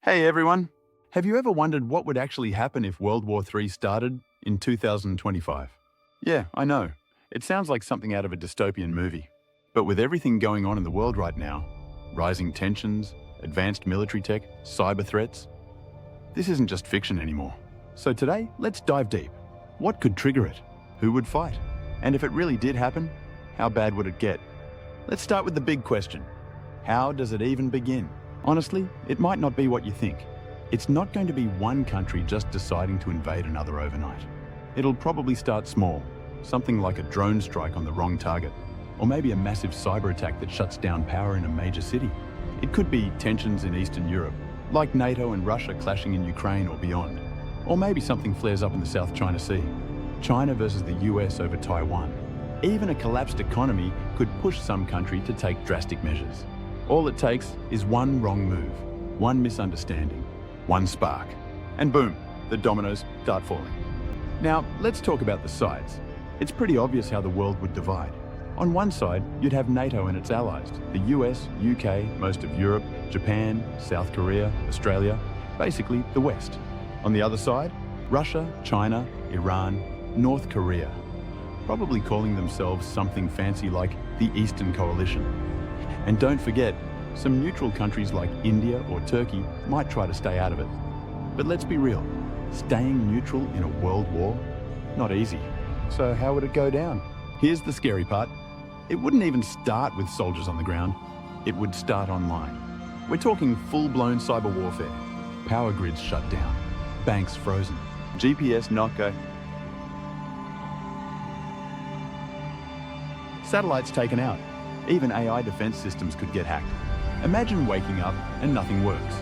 Hey everyone! Have you ever wondered what would actually happen if World War III started in 2025? Yeah, I know. It sounds like something out of a dystopian movie. But with everything going on in the world right now, rising tensions, advanced military tech, cyber threats, this isn't just fiction anymore. So today, let's dive deep. What could trigger it? Who would fight? And if it really did happen, how bad would it get? Let's start with the big question. How does it even begin? Honestly, it might not be what you think. It's not going to be one country just deciding to invade another overnight. It'll probably start small, something like a drone strike on the wrong target, or maybe a massive cyber attack that shuts down power in a major city. It could be tensions in Eastern Europe, like NATO and Russia clashing in Ukraine or beyond. Or maybe something flares up in the South China Sea. China versus the US over Taiwan. Even a collapsed economy could push some country to take drastic measures. All it takes is one wrong move, one misunderstanding, one spark, and boom, the dominoes start falling. Now, let's talk about the sides. It's pretty obvious how the world would divide. On one side, you'd have NATO and its allies, the US, UK, most of Europe, Japan, South Korea, Australia, basically the West. On the other side, Russia, China, Iran, North Korea, probably calling themselves something fancy like the Eastern Coalition. And don't forget, some neutral countries like India or Turkey might try to stay out of it. But let's be real, staying neutral in a world war? Not easy. So how would it go down? Here's the scary part. It wouldn't even start with soldiers on the ground. It would start online. We're talking full-blown cyber warfare. Power grids shut down, banks frozen, GPS not go, satellites taken out. Even AI defense systems could get hacked. Imagine waking up and nothing works.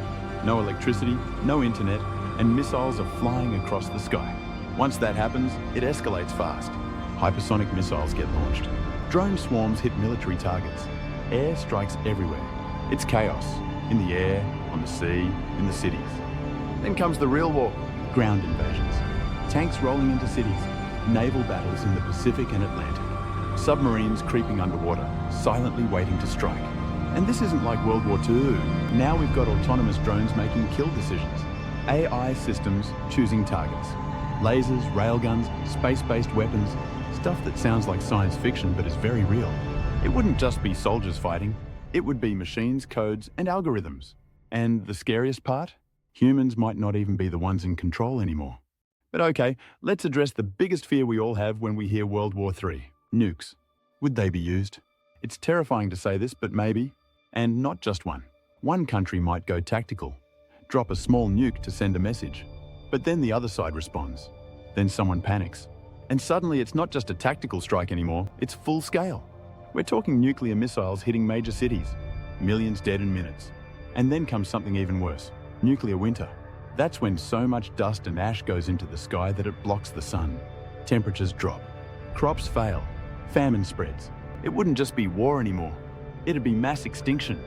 No electricity, no internet, and missiles are flying across the sky. Once that happens, it escalates fast. Hypersonic missiles get launched. Drone swarms hit military targets. Air strikes everywhere. It's chaos. In the air, on the sea, in the cities. Then comes the real war. Ground invasions. Tanks rolling into cities. Naval battles in the Pacific and Atlantic. Submarines creeping underwater, silently waiting to strike. And this isn't like World War II. Now we've got autonomous drones making kill decisions. AI systems choosing targets. Lasers, railguns, space-based weapons. Stuff that sounds like science fiction but is very real. It wouldn't just be soldiers fighting. It would be machines, codes, and algorithms. And the scariest part? Humans might not even be the ones in control anymore. But okay, let's address the biggest fear we all have when we hear World War III. Nukes. Would they be used? It's terrifying to say this, but maybe. And not just one. One country might go tactical, drop a small nuke to send a message. But then the other side responds. Then someone panics. And suddenly it's not just a tactical strike anymore, it's full scale. We're talking nuclear missiles hitting major cities. Millions dead in minutes. And then comes something even worse. Nuclear winter. That's when so much dust and ash goes into the sky that it blocks the sun. Temperatures drop. Crops fail. Famine spreads. It wouldn't just be war anymore. It'd be mass extinction.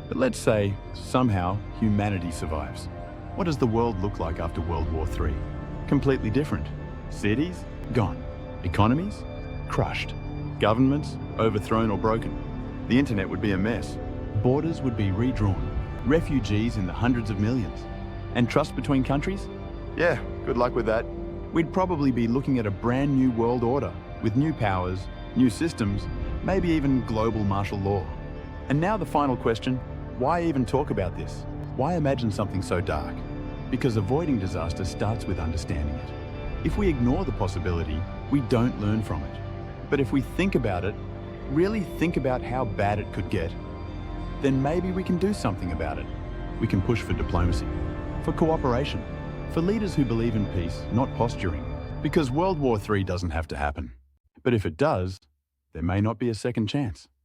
But let's say, somehow, humanity survives. What does the world look like after World War III? Completely different. Cities? Gone. Economies? Crushed. Governments? Overthrown or broken. The internet would be a mess. Borders would be redrawn. Refugees in the hundreds of millions. And trust between countries? Yeah, good luck with that. We'd probably be looking at a brand new world order, with new powers, new systems, maybe even global martial law. And now the final question, why even talk about this? Why imagine something so dark? Because avoiding disaster starts with understanding it. If we ignore the possibility, we don't learn from it. But if we think about it, really think about how bad it could get, then maybe we can do something about it. We can push for diplomacy, for cooperation, for leaders who believe in peace, not posturing. Because World War III doesn't have to happen. But if it does, there may not be a second chance.